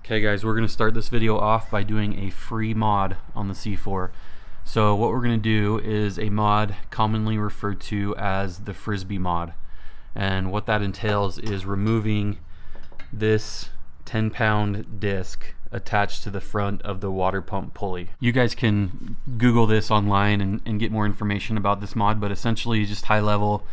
Okay guys, we're going to start this video off by doing a free mod on the C4. So what we're going to do is a mod commonly referred to as the Frisbee mod. And what that entails is removing this 10-pound disc attached to the front of the water pump pulley. You guys can Google this online and get more information about this mod, but essentially just high level,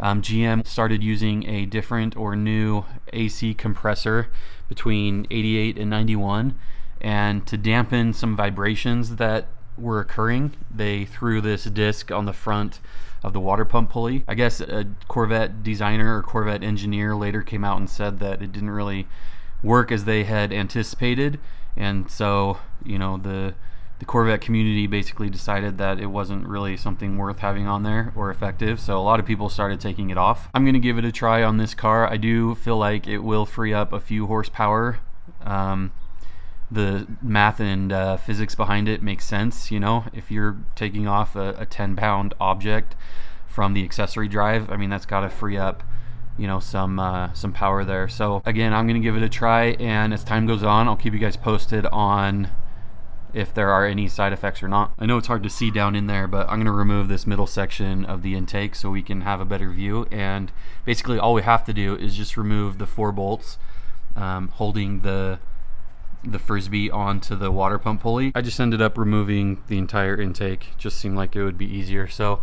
GM started using a different or new AC compressor between 88 and 91, and to dampen some vibrations that were occurring, they threw this disc on the front of the water pump pulley. I guess a Corvette designer or Corvette engineer later came out and said that it didn't really work as they had anticipated, and so the Corvette community basically decided that it wasn't really something worth having on there or effective, so a lot of people started taking it off. I'm gonna give it a try on this car. I do feel like it will free up a few horsepower. The math and physics behind it makes sense. If you're taking off a 10-pound object from the accessory drive, I mean, that's got to free up some power there. So again, I'm gonna give it a try, and as time goes on, I'll keep you guys posted on if there are any side effects or not. I know it's hard to see down in there, but I'm gonna remove this middle section of the intake so we can have a better view, and basically all we have to do is just remove the 4 bolts holding the Frisbee onto the water pump pulley. I just ended up removing the entire intake, just seemed like it would be easier. So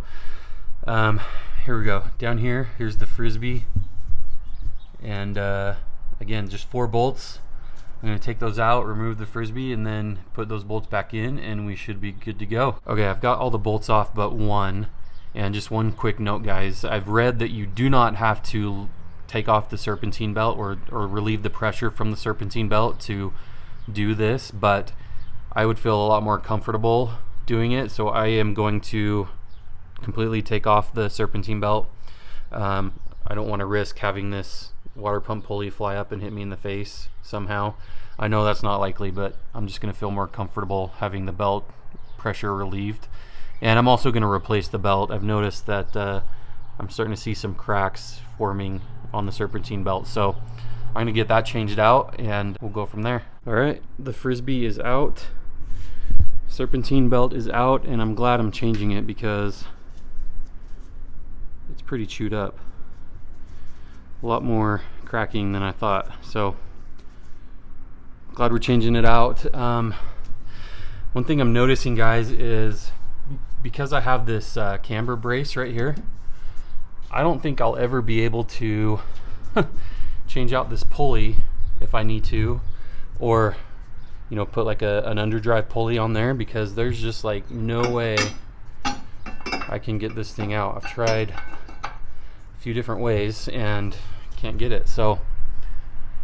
here we go. Down here, here's the Frisbee, and again, just 4 bolts. I'm going to take those out, remove the Frisbee, and then put those bolts back in, and we should be good to go. Okay, I've got all the bolts off but one. And just one quick note, guys, I've read that you do not have to take off the serpentine belt or relieve the pressure from the serpentine belt to do this, but I would feel a lot more comfortable doing it, so I am going to completely take off the serpentine belt. I don't want to risk having this water pump pulley fly up and hit me in the face somehow. I know that's not likely, but I'm just going to feel more comfortable having the belt pressure relieved. And I'm also going to replace the belt. I've noticed that I'm starting to see some cracks forming on the serpentine belt, so I'm going to get that changed out and we'll go from there. Alright, the Frisbee is out, serpentine belt is out, and I'm glad I'm changing it because it's pretty chewed up. A lot more cracking than I thought, so glad we're changing it out. One thing I'm noticing, guys, is because I have this camber brace right here, I don't think I'll ever be able to change out this pulley if I need to, or put like an underdrive pulley on there, because there's just like no way I can get this thing out. I've tried a few different ways and can't get it. So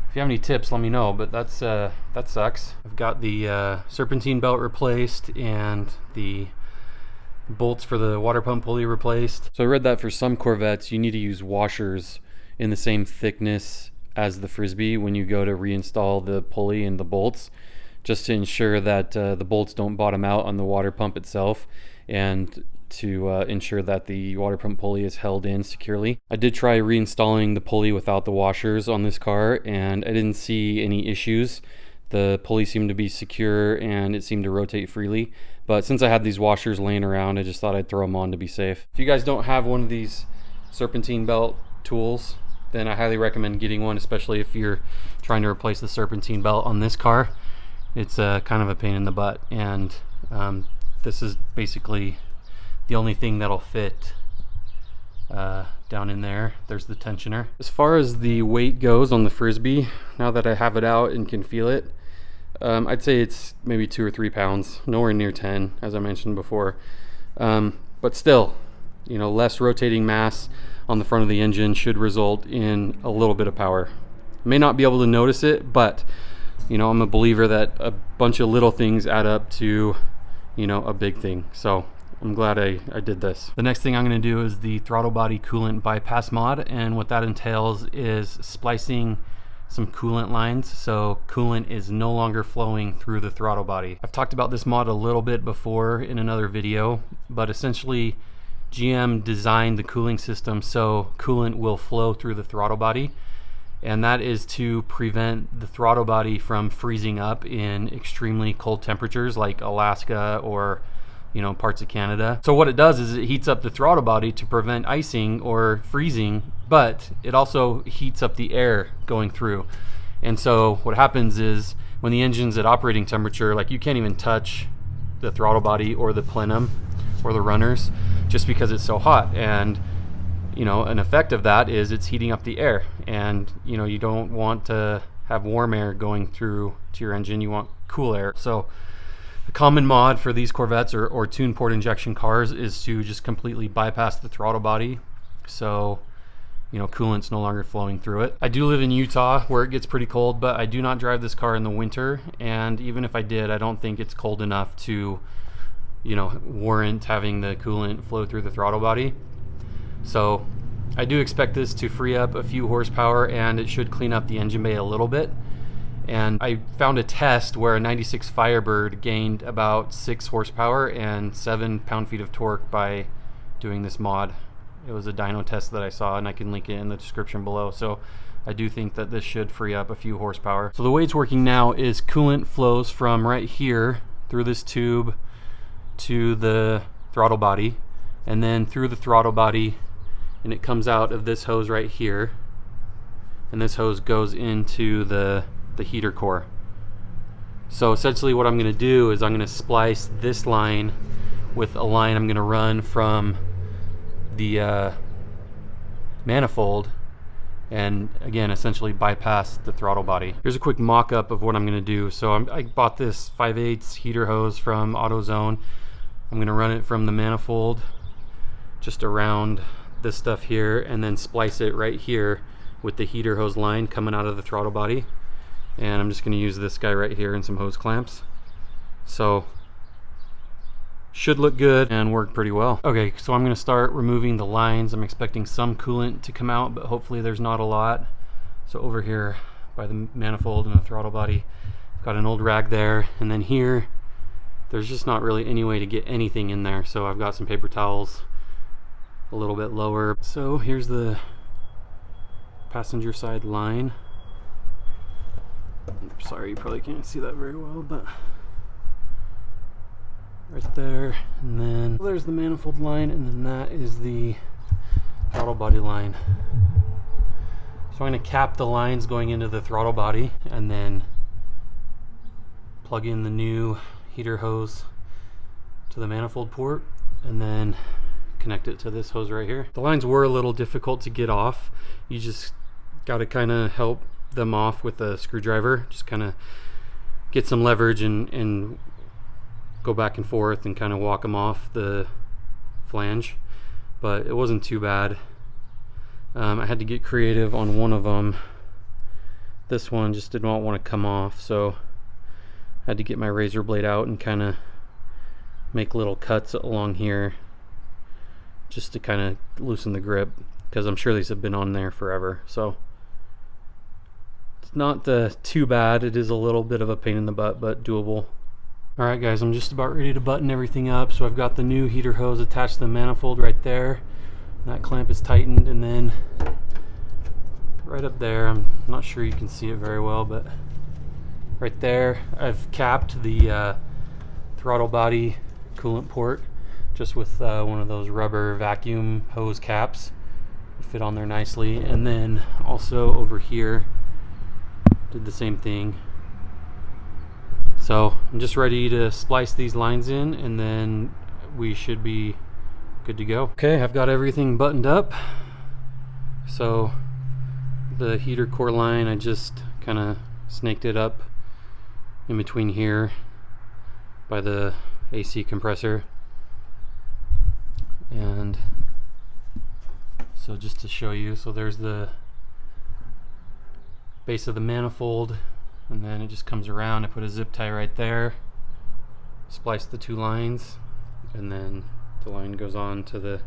if you have any tips, let me know, but that sucks. I've got the serpentine belt replaced and the bolts for the water pump pulley replaced. So I read that for some Corvettes you need to use washers in the same thickness as the Frisbee when you go to reinstall the pulley and the bolts, just to ensure that the bolts don't bottom out on the water pump itself, and to ensure that the water pump pulley is held in securely. I did try reinstalling the pulley without the washers on this car, and I didn't see any issues. The pulley seemed to be secure and it seemed to rotate freely, but since I had these washers laying around, I just thought I'd throw them on to be safe. If you guys don't have one of these serpentine belt tools, then I highly recommend getting one, especially if you're trying to replace the serpentine belt on this car. It's kind of a pain in the butt, and this is basically the only thing that'll fit down in there. There's the tensioner. As far as the weight goes on the Frisbee, now that I have it out and can feel it, I'd say it's maybe 2 or 3 pounds, nowhere near 10, as I mentioned before. But still, less rotating mass on the front of the engine should result in a little bit of power. May not be able to notice it, but I'm a believer that a bunch of little things add up to a big thing. So I'm glad I did this. The next thing I'm going to do is the throttle body coolant bypass mod, and what that entails is splicing some coolant lines so coolant is no longer flowing through the throttle body. I've talked about this mod a little bit before in another video, but essentially GM designed the cooling system so coolant will flow through the throttle body, and that is to prevent the throttle body from freezing up in extremely cold temperatures like Alaska or parts of Canada. So what it does is it heats up the throttle body to prevent icing or freezing, but it also heats up the air going through. And so what happens is when the engine's at operating temperature, like you can't even touch the throttle body or the plenum or the runners just because it's so hot. And an effect of that is it's heating up the air, and you don't want to have warm air going through to your engine. You want cool air. So a common mod for these Corvettes or tuned port injection cars is to just completely bypass the throttle body, so coolant's no longer flowing through it. I do live in Utah where it gets pretty cold, but I do not drive this car in the winter, and even if I did, I don't think it's cold enough to warrant having the coolant flow through the throttle body. So I do expect this to free up a few horsepower, and it should clean up the engine bay a little bit. And I found a test where a 96 Firebird gained about 6 horsepower and 7 pound-feet of torque by doing this mod. It was a dyno test that I saw, and I can link it in the description below. So I do think that this should free up a few horsepower. So the way it's working now is coolant flows from right here through this tube to the throttle body, and then through the throttle body, and it comes out of this hose right here, and this hose goes into the heater core. So essentially what I'm going to do is I'm going to splice this line with a line I'm going to run from the manifold, and again essentially bypass the throttle body. Here's a quick mock-up of what I'm going to do. So I bought this 5/8 heater hose from AutoZone. I'm going to run it from the manifold just around this stuff here, and then splice it right here with the heater hose line coming out of the throttle body. And I'm just going to use this guy right here and some hose clamps. So should look good and work pretty well. Okay, so I'm going to start removing the lines. I'm expecting some coolant to come out, but hopefully there's not a lot. So over here by the manifold and the throttle body, I've got an old rag there, and then here there's just not really any way to get anything in there. So I've got some paper towels a little bit lower. So here's the passenger side line. Sorry, you probably can't see that very well, but right there, and then there's the manifold line, and then that is the throttle body line. So I'm going to cap the lines going into the throttle body, and then plug in the new heater hose to the manifold port, and then connect it to this hose right here. The lines were a little difficult to get off. You just got to kind of help them off with a screwdriver, just kind of get some leverage and go back and forth and kind of walk them off the flange, but it wasn't too bad. I had to get creative on one of them. This one just did not want to come off, so I had to get my razor blade out and kind of make little cuts along here just to kind of loosen the grip, because I'm sure these have been on there forever. So it's not too bad. It is a little bit of a pain in the butt, but doable. Alright guys, I'm just about ready to button everything up. So I've got the new heater hose attached to the manifold right there. That clamp is tightened, and then right up there, I'm not sure you can see it very well, but right there I've capped the throttle body coolant port just with one of those rubber vacuum hose caps. It fit on there nicely. And then also over here did the same thing. So I'm just ready to splice these lines in, and then we should be good to go. Okay, I've got everything buttoned up. So the heater core line, I just kind of snaked it up in between here by the AC compressor. And so just to show you, so there's the base of the manifold, and then it just comes around. I put a zip tie right there, splice the two lines, and then the line goes on to the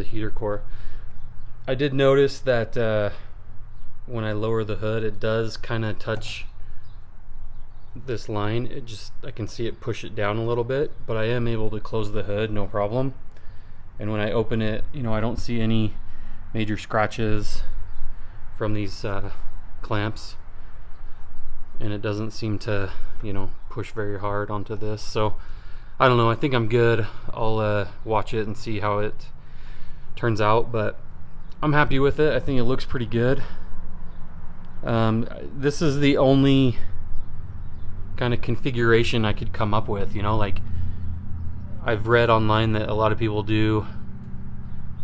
heater core. I did notice that when I lower the hood, it does kind of touch this line. I can see it push it down a little bit, but I am able to close the hood no problem. And when I open it, I don't see any major scratches from these clamps, and it doesn't seem to, you know, push very hard onto this. So I don't know, I think I'm good. I'll watch it and see how it turns out, but I'm happy with it. I think it looks pretty good. This is the only kind of configuration I could come up with, you know, like I've read online that a lot of people do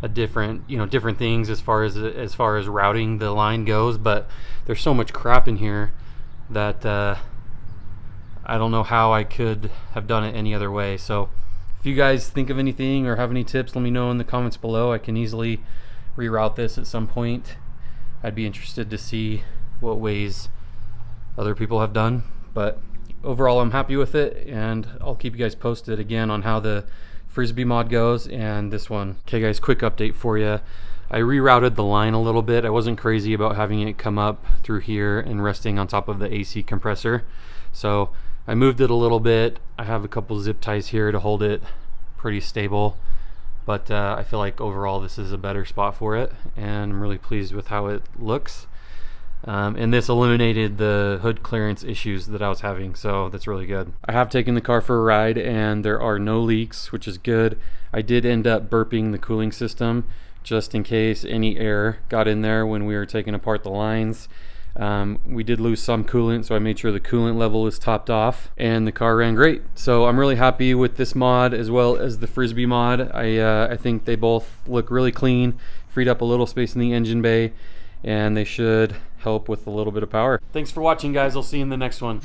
a different, you know, different things as far as routing the line goes, but there's so much crap in here that I don't know how I could have done it any other way. So if you guys think of anything or have any tips, let me know in the comments below. I can easily reroute this at some point. I'd be interested to see what ways other people have done, but overall I'm happy with it, and I'll keep you guys posted again on how the Frisbee mod goes and this one. Okay guys, quick update for you. I rerouted the line a little bit. I wasn't crazy about having it come up through here and resting on top of the AC compressor, so I moved it a little bit. I have a couple zip ties here to hold it pretty stable, but I feel like overall this is a better spot for it, and I'm really pleased with how it looks. And this eliminated the hood clearance issues that I was having, so that's really good. I have taken the car for a ride and there are no leaks, which is good. I did end up burping the cooling system just in case any air got in there when we were taking apart the lines. We did lose some coolant, so I made sure the coolant level is topped off, and the car ran great. So I'm really happy with this mod as well as the Frisbee mod. I think they both look really clean, freed up a little space in the engine bay, and they should help with a little bit of power. Thanks for watching, guys. I'll see you in the next one.